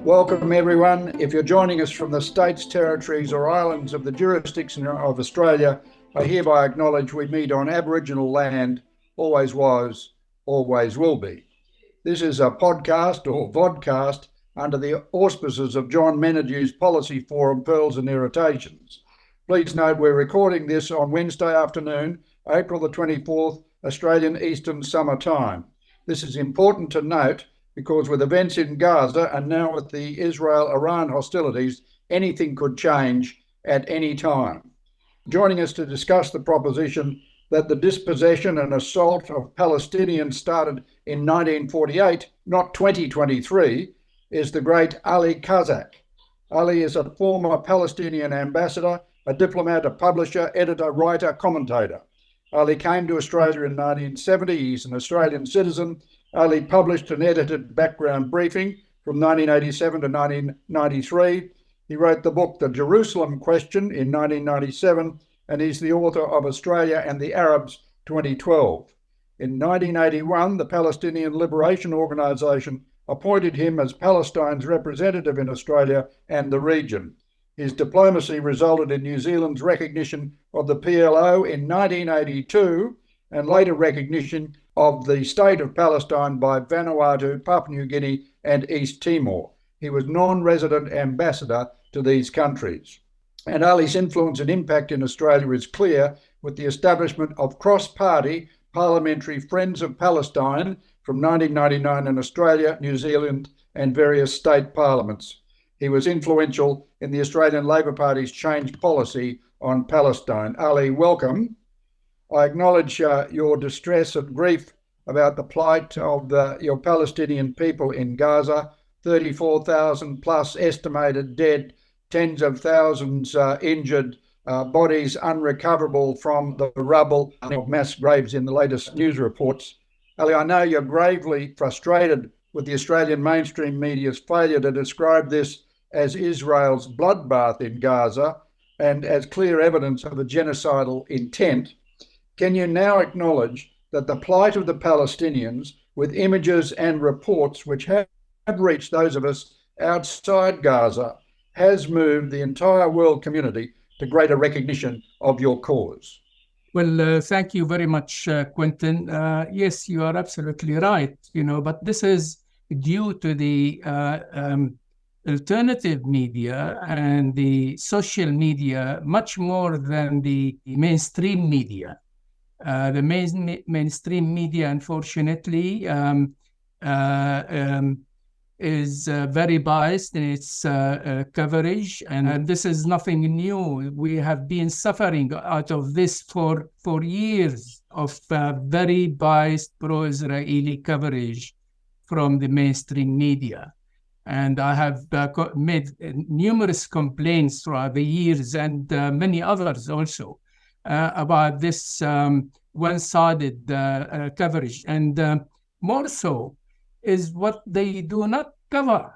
Welcome everyone. If you're joining us from the states, territories or islands of the jurisdiction of Australia, I hereby acknowledge we meet on Aboriginal land, always was, always will be. This is a podcast or vodcast under the auspices of John Menadew's Policy Forum, Pearls and Irritations. Please note we're recording this on Wednesday afternoon, April the 24th, Australian Eastern Summer Time. This is important to note because with events in Gaza and now with the Israel-Iran hostilities, anything could change at any time. Joining us to discuss the proposition that the dispossession and assault of Palestinians started in 1948, not 2023, is the great Ali Kazak. Ali is a former Palestinian ambassador, a diplomat, a publisher, editor, writer, commentator. Ali came to Australia in 1970. He's an Australian citizen. Ali published and edited Background Briefing from 1987 to 1993. He wrote the book The Jerusalem Question in 1997, and he's the author of Australia and the Arabs 2012. In 1981, the Palestinian Liberation Organisation appointed him as Palestine's representative in Australia and the region. His diplomacy resulted in New Zealand's recognition of the PLO in 1982 and later recognition of the State of Palestine by Vanuatu, Papua New Guinea and East Timor. He was non-resident ambassador to these countries. And Ali's influence and impact in Australia is clear with the establishment of cross-party parliamentary Friends of Palestine from 1999 in Australia, New Zealand and various state parliaments. He was influential in the Australian Labor Party's change policy on Palestine. Ali, welcome. I acknowledge your distress and grief about the plight of your Palestinian people in Gaza, 34,000 plus estimated dead, tens of thousands injured, bodies unrecoverable from the rubble of mass graves in the latest news reports. Ali, I know you're gravely frustrated with the Australian mainstream media's failure to describe this as Israel's bloodbath in Gaza and as clear evidence of a genocidal intent. Can you now acknowledge that the plight of the Palestinians, with images and reports which have reached those of us outside Gaza, has moved the entire world community to greater recognition of your cause? Well, thank you very much, Quentin. Yes, you are absolutely right, but this is due to the alternative media and the social media much more than the mainstream media. The mainstream media, unfortunately, is very biased in its coverage, and this is nothing new. We have been suffering out of this for years of very biased pro-Israeli coverage from the mainstream media. And I have made numerous complaints throughout the years and many others also about this one-sided coverage. And more so is what they do not cover.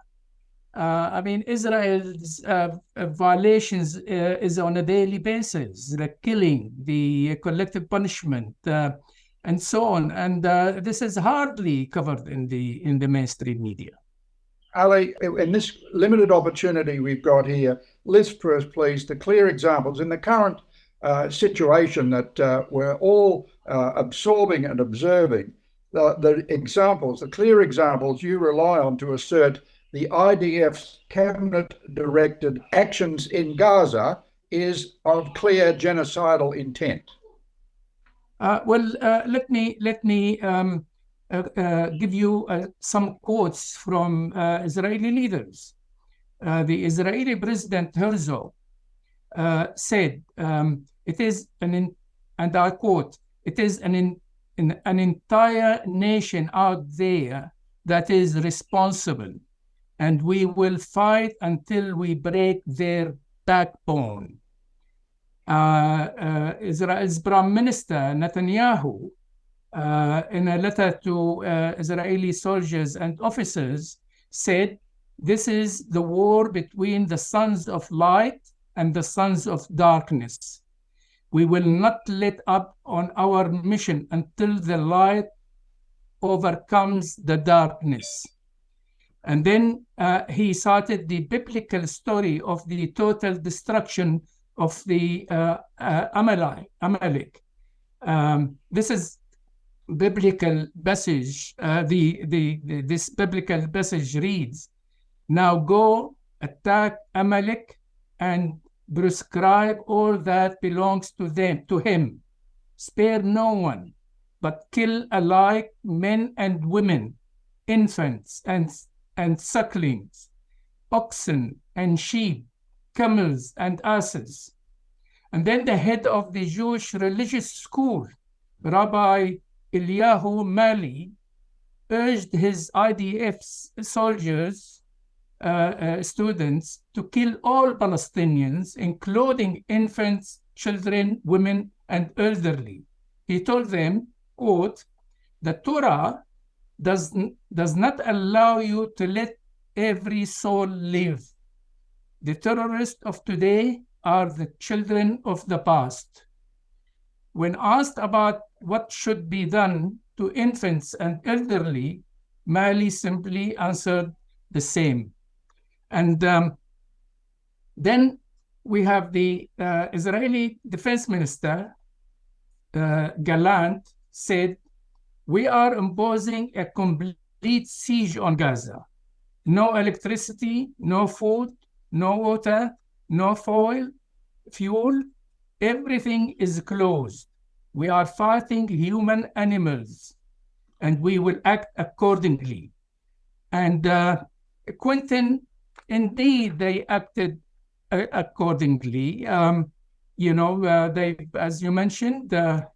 Israel's violations is on a daily basis, the killing, the collective punishment, and so on. And this is hardly covered in the mainstream media. Ali, in this limited opportunity we've got here, list for us, please, the clear examples in the current situation that we're all absorbing and observing, the clear examples you rely on to assert the IDF's cabinet-directed actions in Gaza is of clear genocidal intent. Let me give you some quotes from Israeli leaders. The Israeli President Herzog said, it is and I quote, it is an entire nation out there that is responsible, and we will fight until we break their backbone. Israel's Prime Minister Netanyahu, in a letter to Israeli soldiers and officers, said, this is the war between the sons of light and the sons of darkness. We will not let up on our mission until the light overcomes the darkness. And then he cited the biblical story of the total destruction of the Amalek. This is biblical passage. This biblical passage reads, "Now go, attack Amalek, and prescribe all that belongs to him. Spare no one, but kill alike men and women, infants and sucklings, oxen and sheep, camels and asses." And then the head of the Jewish religious school, Rabbi Eliyahu Mali, urged his IDF soldiers, students, to kill all Palestinians, including infants, children, women, and elderly. He told them, quote, "The Torah does not allow you to let every soul live. The terrorists of today are the children of the past." When asked about what should be done to infants and elderly, Mali simply answered the same. And then we have the Israeli Defense Minister, Gallant, said, "We are imposing a complete siege on Gaza. No electricity, no food, no water, no fuel. Everything is closed. We are fighting human animals, and we will act accordingly." And Quentin, indeed, they acted accordingly. They, as you mentioned,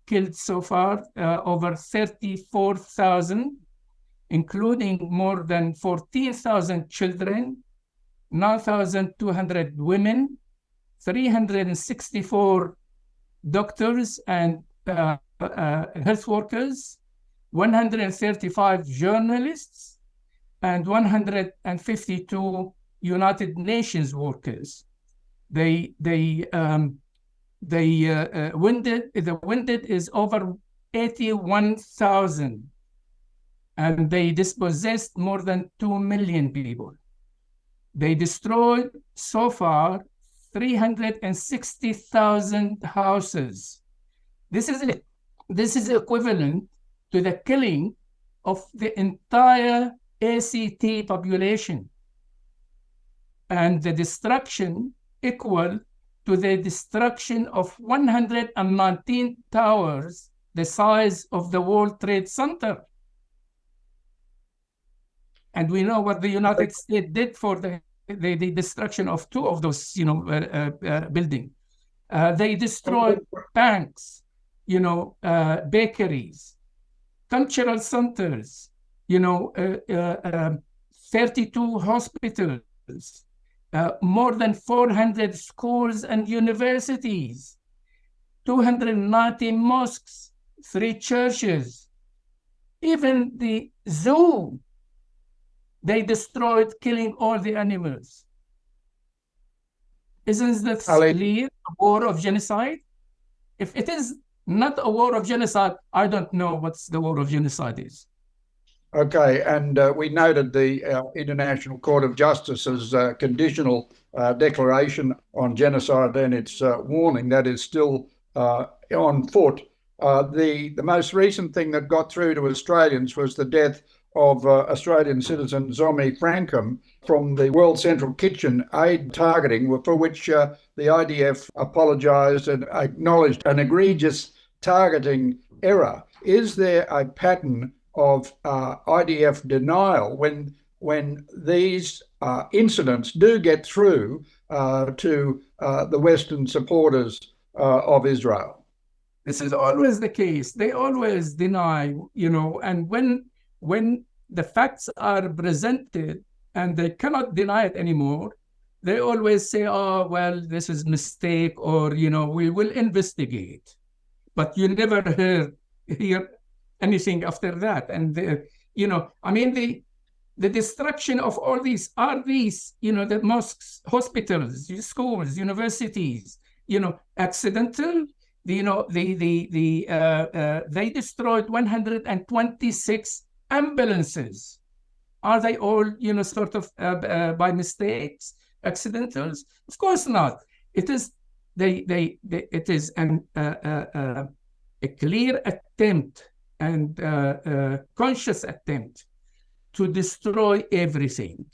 killed so far over 34,000, including more than 14,000 children, 9,200 women, 364 doctors and health workers, 135 journalists, and 152 United Nations workers. The wounded is over 81,000, and they dispossessed more than 2 million people. They destroyed so far 360,000 houses. This is equivalent to the killing of the entire ACT population, and the destruction equal to the destruction of 119 towers the size of the World Trade Center. And we know what the United States did for the destruction of 2 of those, buildings. They destroyed banks, bakeries, cultural centers, 32 hospitals, more than 400 schools and universities, 290 mosques, 3 churches, even the zoo. They destroyed, killing all the animals. Isn't that clear? A war of genocide? If it is not a war of genocide, I don't know what the war of genocide is. Okay, and we noted the International Court of Justice's conditional declaration on genocide and its warning that is still on foot. The most recent thing that got through to Australians was the death of Australian citizen Zomi Frankham from the World Central Kitchen aid targeting, for which the IDF apologised and acknowledged an egregious targeting error. Is there a pattern of IDF denial when these incidents do get through to the Western supporters of Israel? This is always the case. They always deny, and when the facts are presented and they cannot deny it anymore, they always say, "Oh, well, this is mistake," or, "we will investigate." But you never hear anything after that. And, the destruction of all these are the mosques, hospitals, schools, universities, accidental. They destroyed 126 ambulances. Are they all, sort of by mistakes, accidentals? Of course not. It is it is a clear attempt and conscious attempt to destroy everything.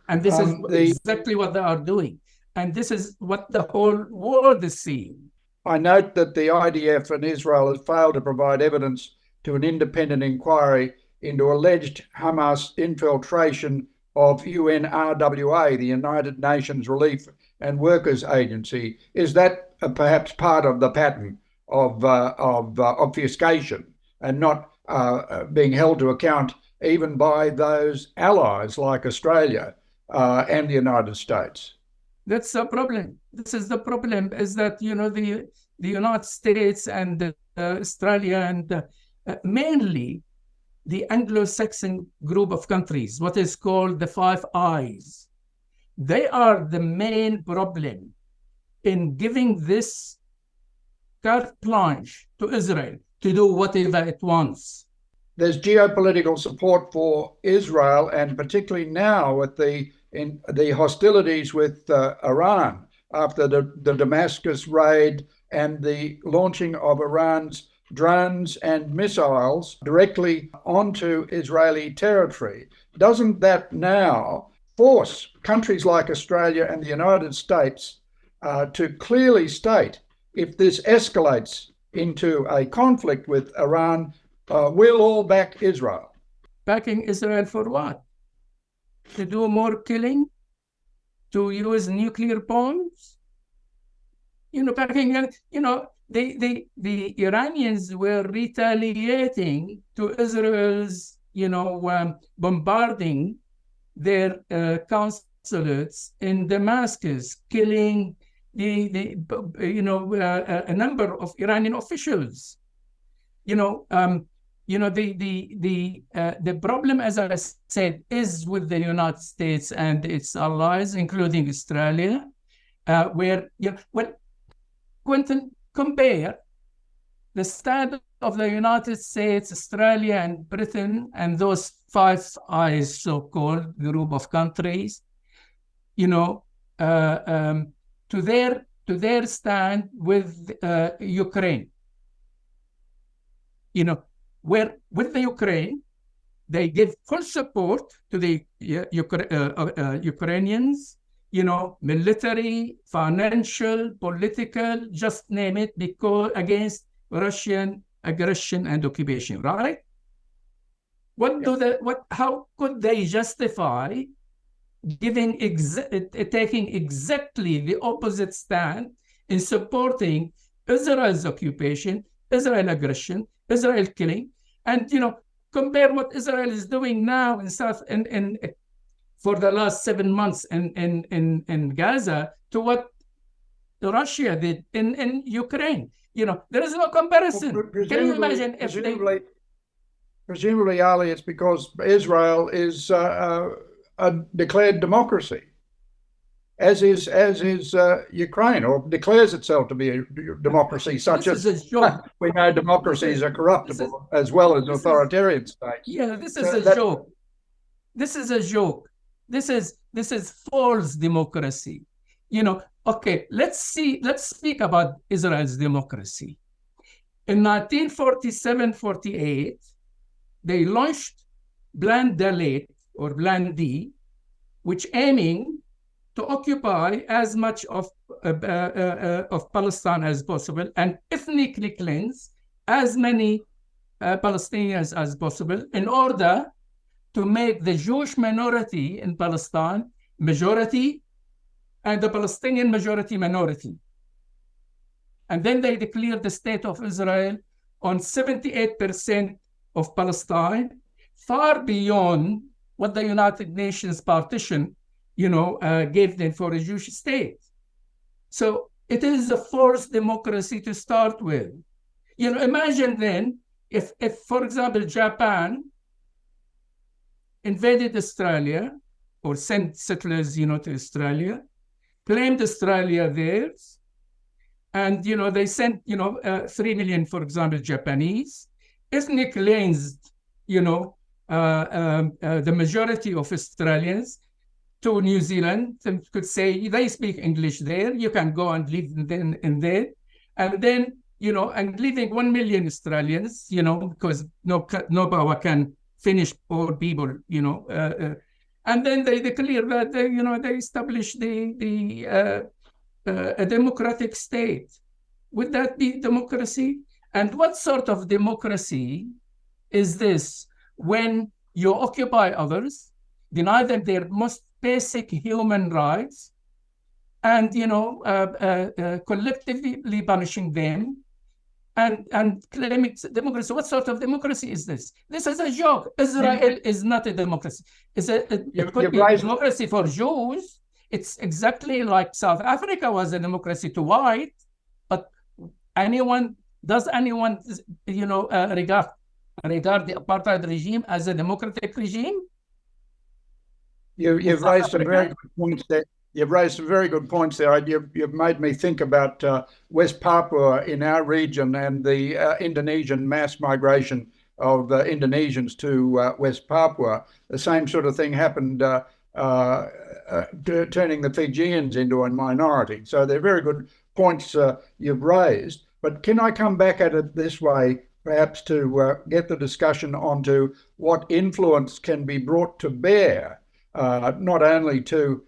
And this is exactly what they are doing. And this is what the whole world is seeing. I note that the IDF and Israel has failed to provide evidence to an independent inquiry into alleged Hamas infiltration of UNRWA, the United Nations Relief and Workers Agency. Is that perhaps part of the pattern of obfuscation and not being held to account even by those allies like Australia and the United States? That's the problem. This is the problem, is that, the United States and Australia and mainly the Anglo-Saxon group of countries, what is called the Five Eyes, they are the main problem in giving this carte blanche to Israel to do whatever it wants. There's geopolitical support for Israel, and particularly now with the hostilities with Iran after the Damascus raid and the launching of Iran's drones and missiles directly onto Israeli territory. Doesn't that now force countries like Australia and the United States to clearly state, if this escalates into a conflict with Iran, we'll all back Israel? Backing Israel for what? To do more killing? To use nuclear bombs? Backing, the Iranians were retaliating to Israel's, bombarding their consulates in Damascus, killing a number of Iranian officials. The problem, as I said, is with the United States and its allies, including Australia, where, Quentin, compare the stand of the United States, Australia, and Britain, and those Five Eyes, so-called group of countries, to their stand with Ukraine. Where with the Ukraine, they give full support to the Ukrainians, military, financial, political, just name it, because against Russian aggression and occupation, right? How could they justify taking exactly the opposite stand in supporting Israel's occupation, Israel aggression, Israel killing, and compare what Israel is doing now in for the last 7 months in Gaza to what Russia did in Ukraine. There is no comparison. Well, Can you imagine if presumably, Ali, it's because Israel is a declared democracy, as is Ukraine, or declares itself to be a democracy, such as we know democracies are corruptible as well as authoritarian states. Yeah, this is a joke. This is a joke. This is false democracy. Okay, let's speak about Israel's democracy. In 1947-48, they launched Plan Dalet, or Plan D, which aiming to occupy as much of Palestine as possible and ethnically cleanse as many Palestinians as possible in order to make the Jewish minority in Palestine majority and the Palestinian majority minority. And then they declared the State of Israel on 78% of Palestine, far beyond what the United Nations partition, gave them for a Jewish state. So it is a forced democracy to start with. Imagine then if for example, Japan invaded Australia or sent settlers, to Australia, claimed Australia theirs, and, they sent, 3 million, for example, Japanese, ethnic cleansed, the majority of Australians to New Zealand and could say they speak English there. You can go and live in there, and then and leaving 1 million Australians, because no power can finish poor people, and then they declare that they establish a democratic state. Would that be democracy? And what sort of democracy is this when you occupy others, deny them their most basic human rights, and collectively punishing them, and claiming democracy? What sort of democracy is this? This is a joke. Israel is not a democracy. It could be a democracy for Jews. It's exactly like South Africa was a democracy to white, but does anyone regard the apartheid regime as a democratic regime? You've raised some very good points there. You've raised some very good points there. You've made me think about West Papua in our region and the Indonesian mass migration of Indonesians to West Papua. The same sort of thing happened, turning the Fijians into a minority. So they're very good points you've raised. But can I come back at it this way, perhaps to get the discussion onto what influence can be brought to bear, not only to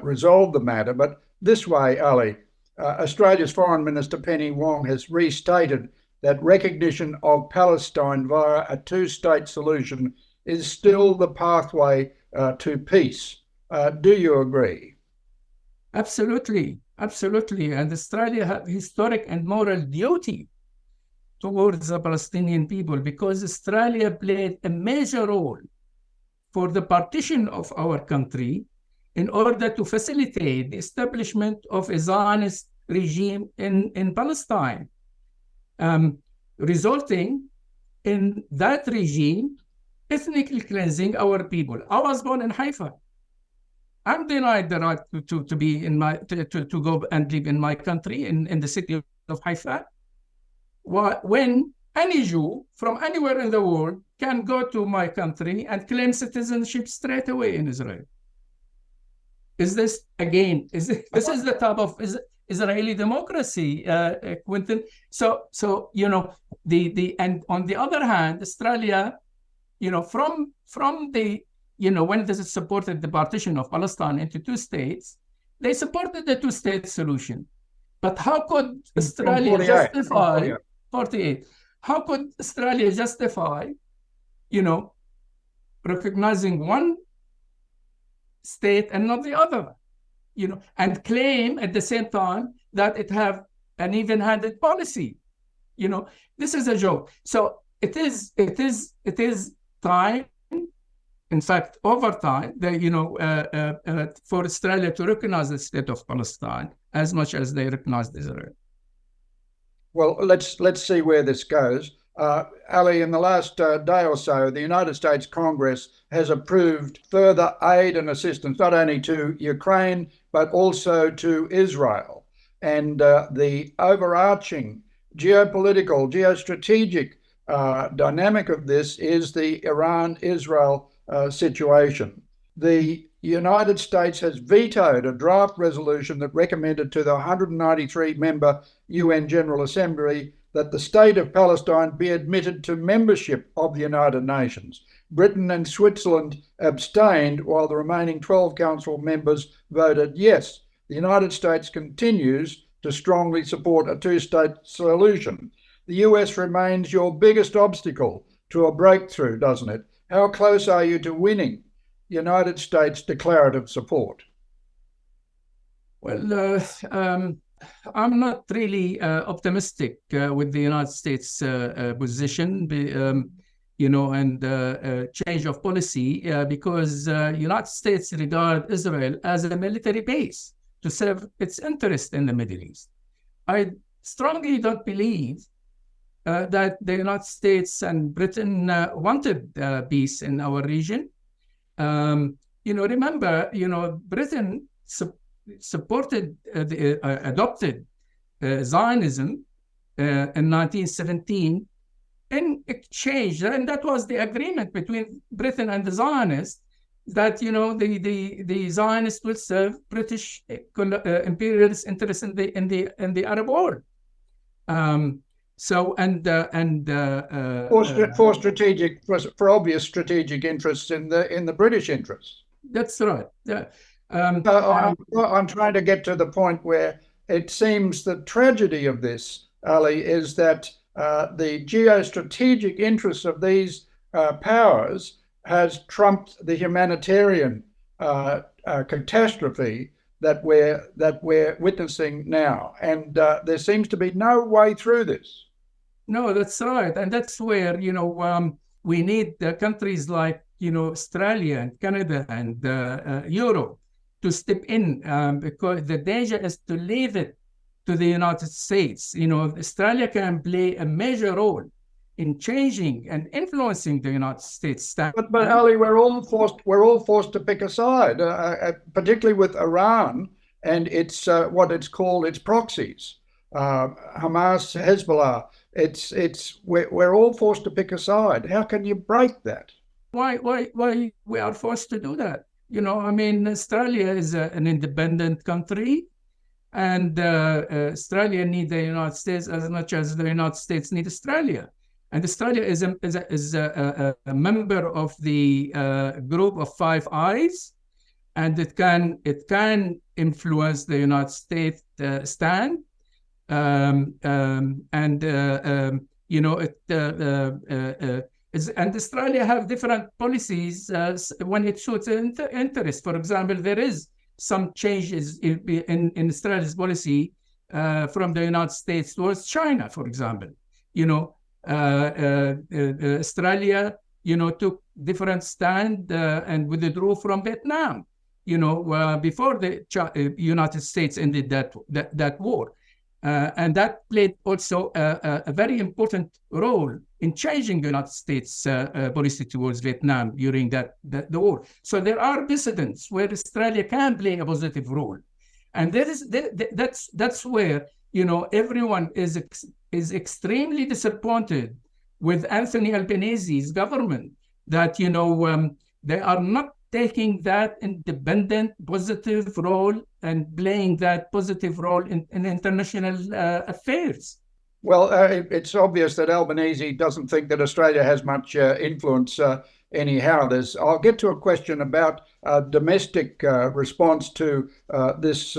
resolve the matter, but this way, Ali. Australia's Foreign Minister Penny Wong has restated that recognition of Palestine via a two-state solution is still the pathway to peace. Do you agree? Absolutely, absolutely. And Australia has historic and moral duty towards the Palestinian people, because Australia played a major role for the partition of our country in order to facilitate the establishment of a Zionist regime in Palestine, resulting in that regime ethnically cleansing our people. I was born in Haifa. I'm denied the right to be to go and live in my country, in the city of Haifa, when any Jew from anywhere in the world can go to my country and claim citizenship straight away in Israel. Is this, again, this is the type of Israeli democracy, Quentin? So and on the other hand, Australia, from the, when they supported the partition of Palestine into two states, they supported the two-state solution. But how could Australia justify 48? How could Australia justify, recognizing one state and not the other, and claim at the same time that it have an even-handed policy? This is a joke. So it is time, in fact, over time, for Australia to recognize the state of Palestine as much as they recognized Israel. Well, let's see where this goes. Ali, in the last day or so, the United States Congress has approved further aid and assistance, not only to Ukraine, but also to Israel. And the overarching geopolitical, geostrategic dynamic of this is the Iran-Israel situation. The United States has vetoed a draft resolution that recommended to the 193-member UN General Assembly that the State of Palestine be admitted to membership of the United Nations. Britain and Switzerland abstained, while the remaining 12 Council members voted yes. The United States continues to strongly support a two-state solution. The US remains your biggest obstacle to a breakthrough, doesn't it? How close are you to winning United States declarative support? Well, I'm not really optimistic with the United States position, and change of policy, because United States regard Israel as a military base to serve its interest in the Middle East. I strongly don't believe that the United States and Britain wanted peace in our region. Remember, Britain supported, adopted Zionism in 1917 in exchange, and that was the agreement between Britain and the Zionists, that the Zionists will serve British imperialist interests in the Arab world. For obvious strategic interests in the British interests. That's right. Yeah. I'm trying to get to the point where it seems the tragedy of this, Ali, is that the geostrategic interests of these powers has trumped the humanitarian catastrophe that we're witnessing now, and there seems to be no way through this. No, that's right, and that's where we need countries like Australia and Canada and Europe to step in, because the danger is to leave it to the United States. Australia can play a major role in changing and influencing the United States. But Ali, we're all forced to pick a side, particularly with Iran and its what it's called its proxies, Hamas, Hezbollah. We're all forced to pick a side. How can you break that? Why we are forced to do that? Australia is an independent country, and Australia needs the United States as much as the United States need Australia. And Australia is a member of the group of Five Eyes, and it can influence the United States stand. And Australia have different policies when it suits interest. For example, there is some changes in Australia's policy from the United States towards China, for example. Australia, took different stand and withdrew from Vietnam, before the United States ended that war. And that played also a very important role in changing the United States policy towards Vietnam during the war. So there are precedents where Australia can play a positive role. And that's where, everyone is extremely disappointed with Anthony Albanese's government, that, they are not taking that independent, positive role and playing that positive role in international affairs. Well, it's obvious that Albanese doesn't think that Australia has much influence anyhow. I'll get to a question about domestic response to this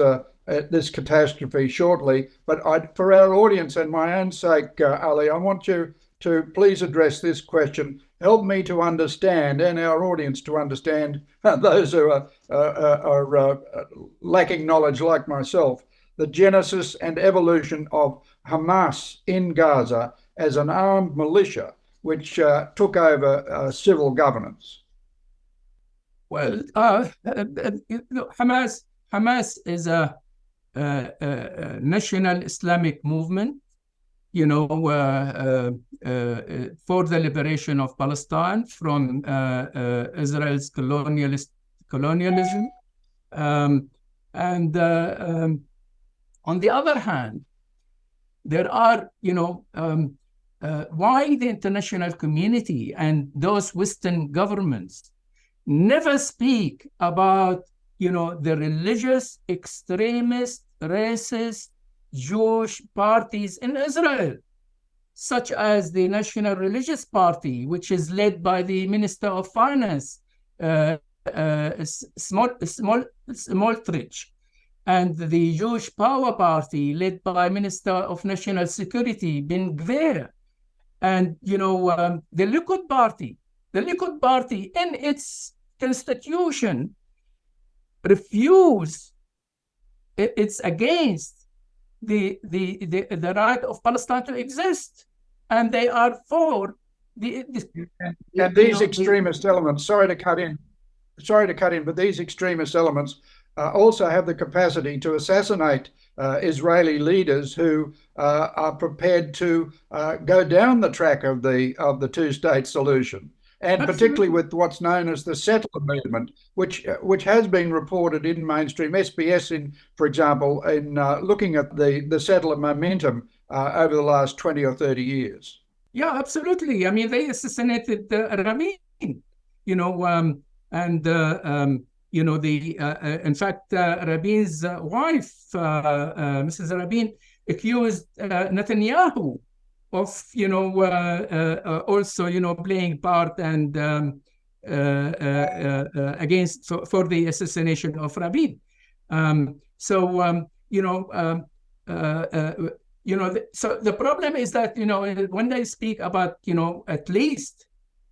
catastrophe shortly. But for our audience and my own sake, Ali, I want you to please address this question. Help me to understand, and our audience to understand, those who are lacking knowledge like myself, the genesis and evolution of Hamas in Gaza as an armed militia which took over civil governance. Well, Hamas is a national Islamic movement, for the liberation of Palestine from Israel's colonialism. On the other hand, there are, why the international community and those Western governments never speak about, the religious, extremist, racist, Jewish parties in Israel, such as the National Religious Party, which is led by the Minister of Finance, Smotrich, and the Jewish Power Party, led by Minister of National Security, Ben Gvir, and the Likud Party. The Likud Party, in its constitution, it's against the right of Palestine to exist, and they are for and these extremist elements. Sorry to cut in, but these extremist elements also have the capacity to assassinate Israeli leaders who are prepared to go down the track of the two-state solution. And particularly with what's known as the settler movement, which has been reported in mainstream SBS, for example, in looking at the settler momentum over the last 20 or 30 years. Yeah, absolutely. I mean, they assassinated Rabin, in fact, Rabin's wife, Mrs. Rabin, accused Netanyahu of, also, playing part and against for the assassination of Rabin. So the problem is that, when they speak about, at least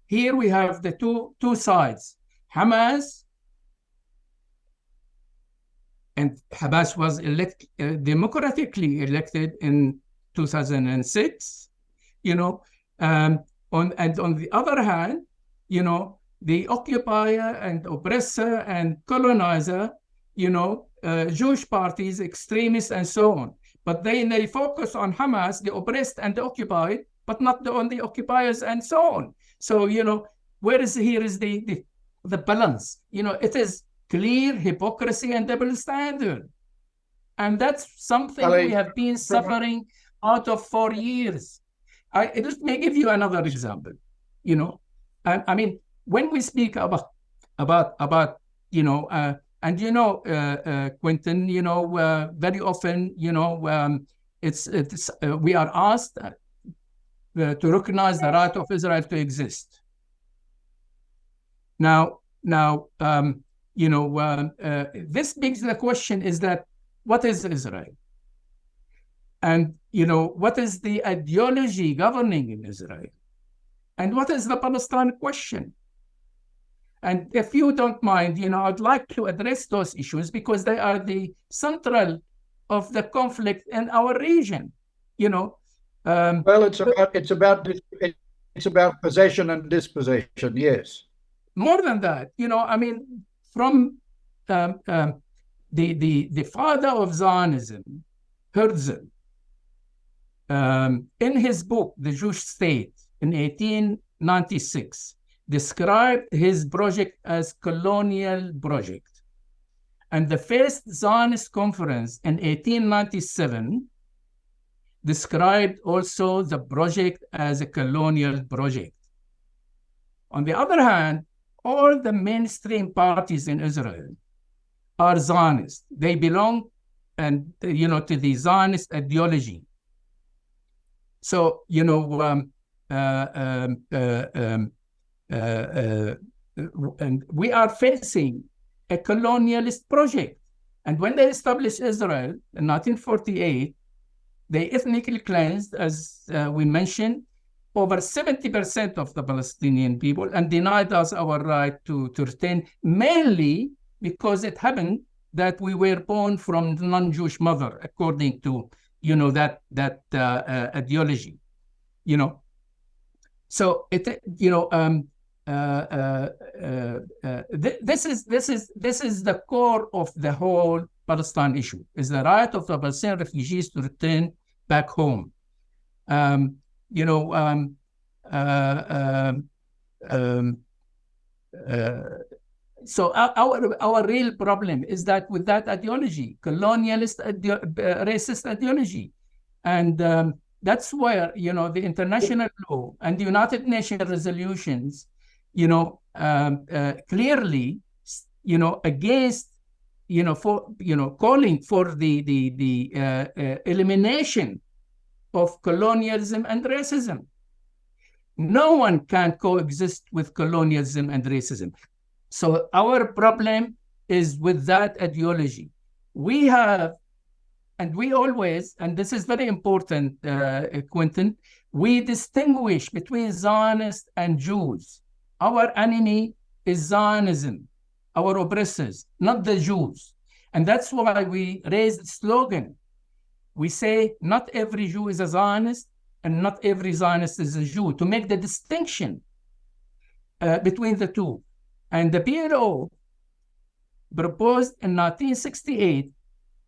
here we have the two sides. Hamas, and Hamas was democratically elected in 2006, and on the other hand, the occupier and oppressor and colonizer, Jewish parties, extremists, and so on. But they focus on Hamas, the oppressed and the occupied, but not on the occupiers and so on. So, here is the balance. It is clear hypocrisy and double standard. And that's something we have been suffering out of for years. I just may give you another example. I mean, when we speak about Quentin, very often, we are asked to recognize the right of Israel to exist. Now, this begs the question: is that what is Israel? And what is the ideology governing in Israel? And what is the Palestine question? And if you don't mind, I'd like to address those issues because they are the central of the conflict in our region. Well, it's about possession and dispossession. Yes. More than that, I mean, from the father of Zionism, Herzl, in his book *The Jewish State* in 1896. Described his project as colonial project. And the first Zionist conference in 1897 described also the project as a colonial project. On the other hand, all the mainstream parties in Israel are Zionist. They belong to the Zionist ideology. So, and we are facing a colonialist project. And when they established Israel in 1948, they ethnically cleansed, as we mentioned, over 70% of the Palestinian people and denied us our right to return, mainly because it happened that we were born from non-Jewish mother, according to that ideology. So it this is the core of the whole Palestine issue, is the right of the Palestinian refugees to return back home. So our real problem is that with that ideology, colonialist, racist ideology, and that's where the international law and the United Nations resolutions, clearly, against, calling for the elimination of colonialism and racism. No one can coexist with colonialism and racism. So our problem is with that ideology. We have, and we always, and this is very important, Quentin, we distinguish between Zionists and Jews. Our enemy is Zionism, our oppressors, not the Jews. And that's why we raise the slogan. We say not every Jew is a Zionist and not every Zionist is a Jew, to make the distinction between the two. And the PLO proposed in 1968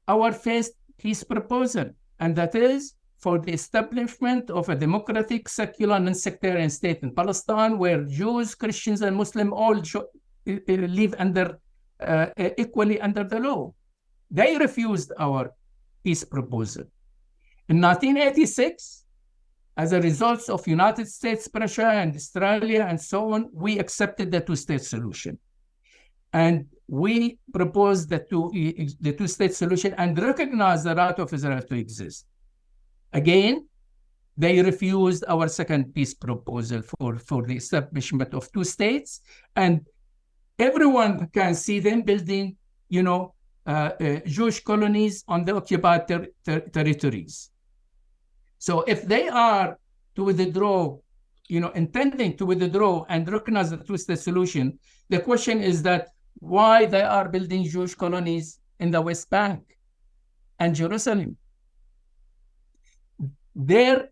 our first peace proposal, and that is for the establishment of a democratic, secular, non-sectarian state in Palestine, where Jews, Christians, and Muslims all live under equally under the law. They refused our peace proposal. In 1986, as a result of United States pressure and Australia and so on, we accepted the two-state solution. And we proposed the two-state solution and recognized the right of Israel to exist. Again, they refused our second peace proposal for the establishment of two states. And everyone can see them building, Jewish colonies on the occupied territories. So if they are to withdraw, intending to withdraw and recognize the two-state solution, the question is that why they are building Jewish colonies in the West Bank and Jerusalem. Their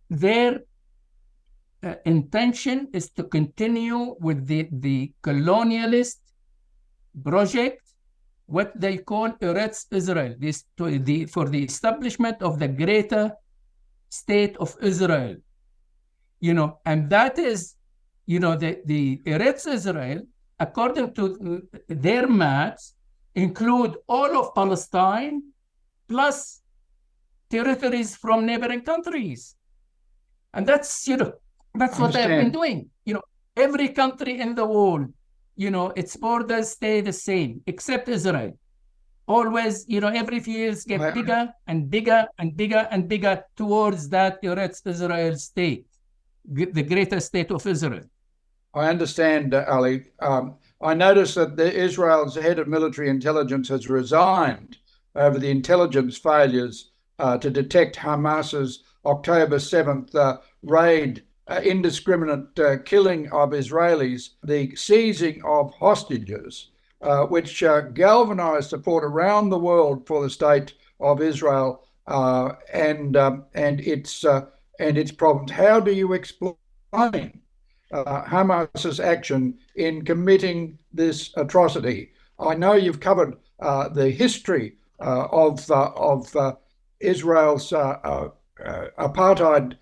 intention is to continue with the colonialist project, what they call Eretz Israel, for the establishment of the greater state of Israel. And that is, the Eretz Israel, according to their maps, include all of Palestine plus territories from neighboring countries. And that's what they've been doing. Every country in the world, its borders stay the same, except Israel. Always, every few years get bigger and bigger and bigger and bigger towards that Eretz Israel state, the greater state of Israel. I understand, Ali. I noticed that Israel's head of military intelligence has resigned over the intelligence failures to detect Hamas's October 7th raid, indiscriminate killing of Israelis, the seizing of hostages, which galvanized support around the world for the state of Israel and its problems. How do you explain Hamas's action in committing this atrocity? I know you've covered the history of Israel's apartheid.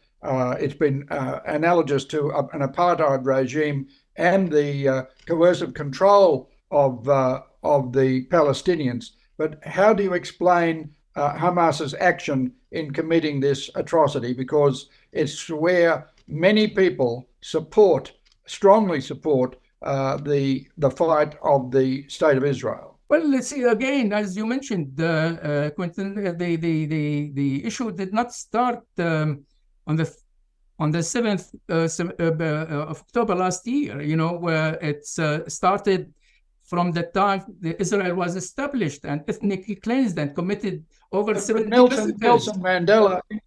It's been analogous to an apartheid regime and the coercive control of the Palestinians. But how do you explain Hamas's action in committing this atrocity? Because it's where many people strongly support the fight of the State of Israel. Well, let's see, again, as you mentioned, Quentin, the issue did not start on the 7th of October last year, where it started from the time Israel was established and ethnically cleansed and committed over 70 Nelson Mandela in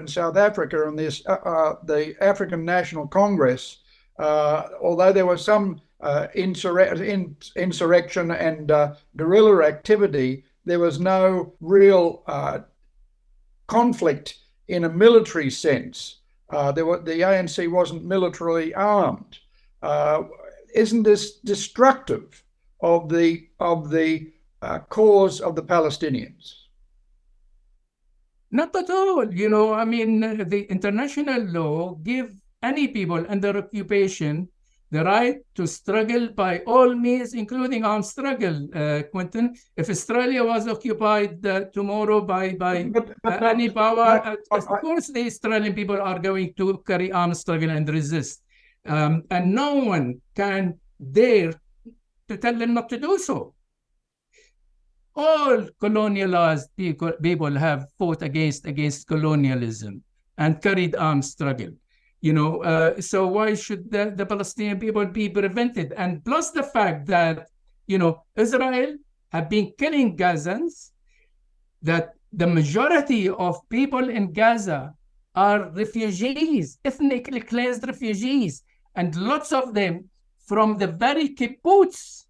South Africa and the African National Congress, although there was some insurrection and guerrilla activity, there was no real conflict in a military sense. The ANC wasn't militarily armed. Isn't this destructive of the cause of the Palestinians? Not at all. The international law gives any people under occupation the right to struggle by all means, including armed struggle, Quentin. If Australia was occupied tomorrow by any power, of course the Australian people are going to carry armed struggle and resist. And no one can dare to tell them not to do so. All colonialized people have fought against colonialism and carried armed struggle. So why should the Palestinian people be prevented? And plus the fact that, Israel have been killing Gazans, that the majority of people in Gaza are refugees, ethnically cleansed refugees, and lots of them from the very kibbutz,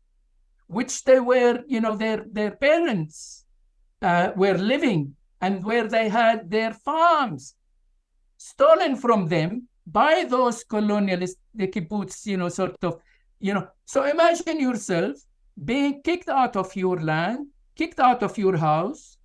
which they were, their parents were living and where they had their farms stolen from them by those colonialists, the kibbutz, So imagine yourself being kicked out of your land, kicked out of your house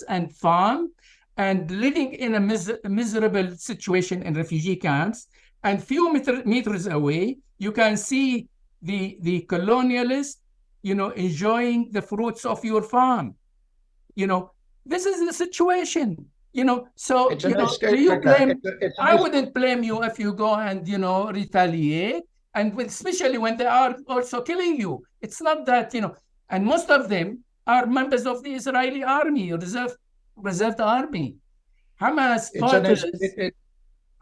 and farm, and living in a miserable situation in refugee camps. And few meters away, you can see the colonialists, enjoying the fruits of your farm. This is the situation. So, It's an do you okay. blame? I wouldn't blame you if you go and, retaliate, and especially when they are also killing you. It's not that, and most of them are members of the Israeli army, reserved army. Hamas fighters.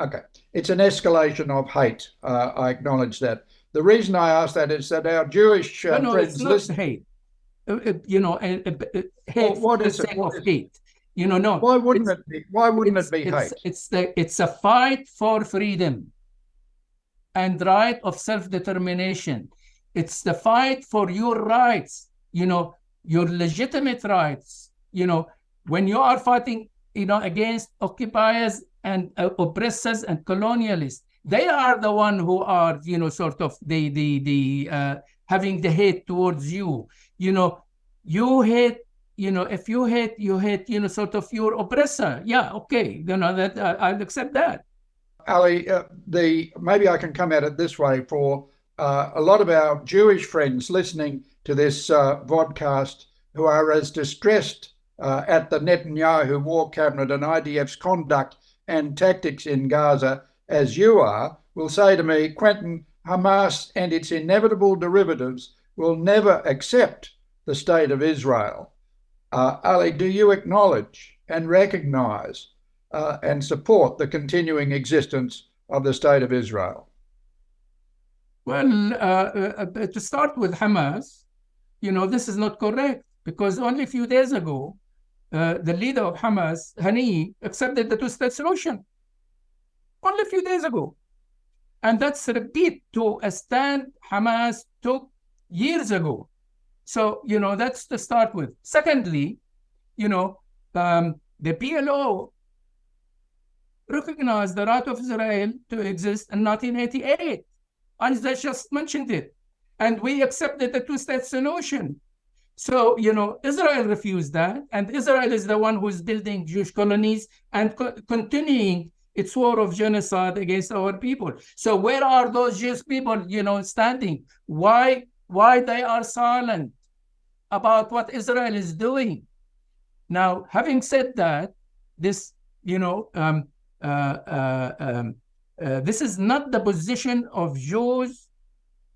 Okay. It's an escalation of hate. I acknowledge that. The reason I ask that is that our Jewish No, friends it's not listen. hate. Hate. What is it? Of hate. No. Why wouldn't it be? Why wouldn't it be hate? It's a fight for freedom and right of self-determination. It's the fight for your rights, your legitimate rights. When you are fighting, against occupiers and oppressors and colonialists, they are the one who are, sort of the having the hate towards you. You hate. If you hate, sort of your oppressor. Yeah, okay, that I'll accept that. Ali, maybe I can come at it this way for a lot of our Jewish friends listening to this vodcast who are as distressed at the Netanyahu war cabinet and IDF's conduct and tactics in Gaza as you are, will say to me, Quentin, Hamas and its inevitable derivatives will never accept the state of Israel. Ali, do you acknowledge and recognize and support the continuing existence of the state of Israel? Well, to start with Hamas, this is not correct, because only a few days ago, the leader of Hamas, Hani, accepted the two-state solution. Only a few days ago. And that's a repeat to a stand Hamas took years ago. So, that's to start with. Secondly, the PLO recognized the right of Israel to exist in 1988. And they just mentioned it. And we accepted the two-state solution. So, Israel refused that. And Israel is the one who's building Jewish colonies and continuing its war of genocide against our people. So where are those Jewish people, standing? Why they are silent about what Israel is doing? Now, having said that, this, this is not the position of Jews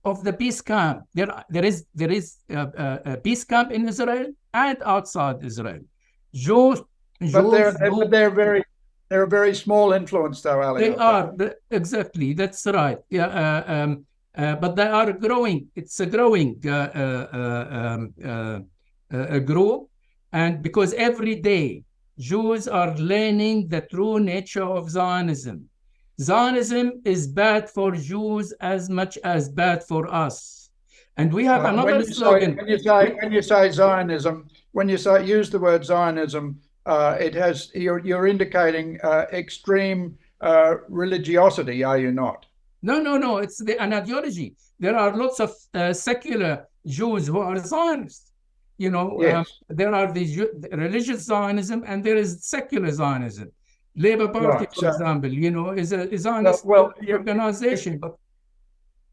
of the peace camp. There is a peace camp in Israel and outside Israel. They're a very small influence, though, Ali. They are, exactly. That's right. Yeah, but they are growing. It's a growing group, and because every day Jews are learning the true nature of Zionism. Zionism is bad for Jews as much as bad for us. And we have another slogan. When you say Zionism, when you use the word Zionism, you're indicating extreme religiosity, are you not? No. It's an ideology. There are lots of secular Jews who are Zionists. Yes. There are the religious Zionism and there is secular Zionism. Labour Party, for example, is a Zionist organization. But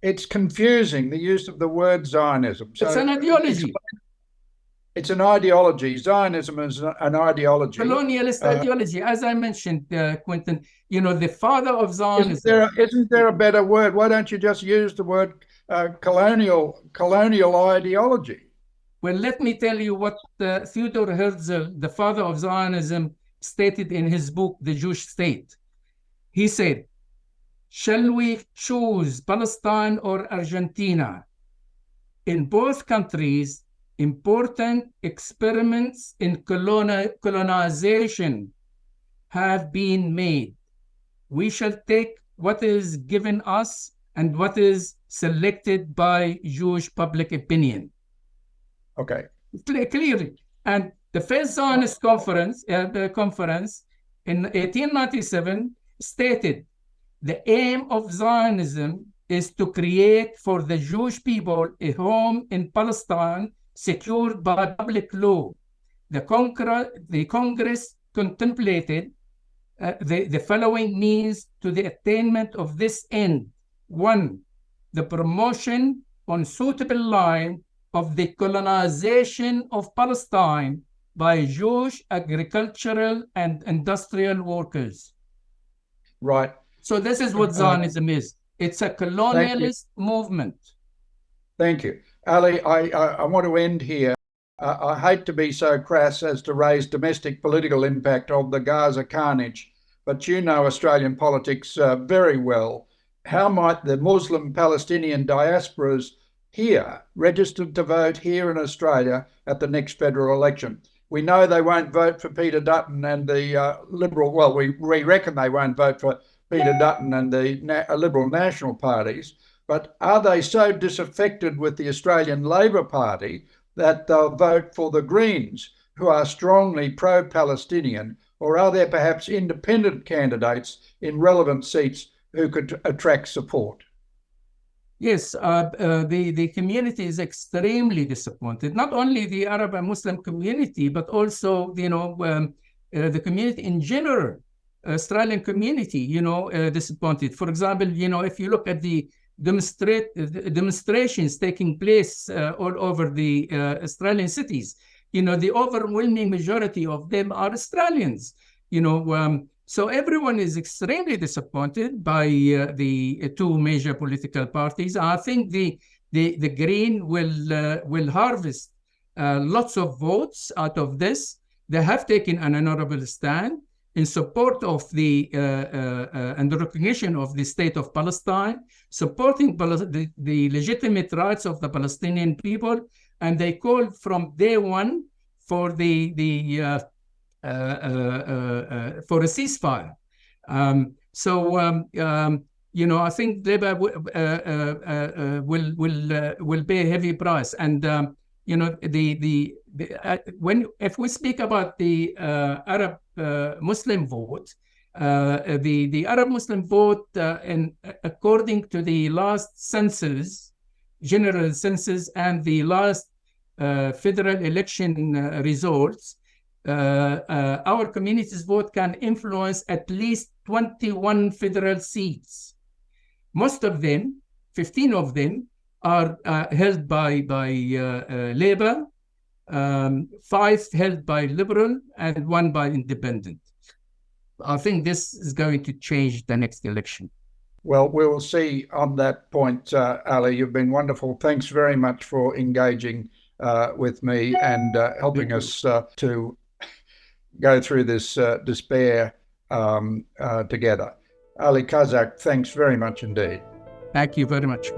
it's confusing, the use of the word Zionism. So it's an ideology. It's an ideology. Zionism is an ideology. Colonialist ideology, as I mentioned, Quentin. The father of Zionism. Isn't there a better word? Why don't you just use the word colonial ideology? Well, let me tell you what Theodor Herzl, the father of Zionism, stated in his book, The Jewish State. He said, "Shall we choose Palestine or Argentina? In both countries, important experiments in colonization have been made. We shall take what is given us and what is selected by Jewish public opinion." Okay. Clearly. And the first Zionist conference in 1897 stated, the aim of Zionism is to create for the Jewish people a home in Palestine secured by public law. The Congress contemplated the following means to the attainment of this end. 1, the promotion on suitable line of the colonization of Palestine by Jewish agricultural and industrial workers. Right. So this is what Zionism is. It's a colonialist movement. Thank you. Ali, I want to end here. I hate to be so crass as to raise domestic political impact of the Gaza carnage, but you know Australian politics very well. How might the Muslim Palestinian diasporas here registered to vote here in Australia at the next federal election? We know they won't vote for Peter Dutton and the Liberal, well, we reckon they won't vote for Peter Dutton and the Liberal National parties, but are they so disaffected with the Australian Labor Party that they'll vote for the Greens, who are strongly pro-Palestinian, or are there perhaps independent candidates in relevant seats who could attract support? Yes, the community is extremely disappointed. Not only the Arab and Muslim community, but also, the community in general, Australian community, disappointed. For example, if you look at the demonstrations taking place all over the Australian cities, the overwhelming majority of them are Australians, so everyone is extremely disappointed by the two major political parties. I think the Green will harvest lots of votes out of this. They have taken an honorable stand in support of the and the recognition of the State of Palestine, supporting the legitimate rights of the Palestinian people, and they called from day one for for a ceasefire. I think Labour will pay a heavy price. And if we speak about the Arab Muslim vote, the Arab Muslim vote, according to the last census, general census, and the last federal election results, our community's vote can influence at least 21 federal seats. Most of them, 15 of them, are held by Labour, 5 held by Liberal, and 1 by Independent. I think this is going to change the next election. Well, we will see on that point, Ali. You've been wonderful. Thanks very much for engaging with me and helping us to go through this despair together. Ali Kazak, thanks very much indeed. Thank you very much.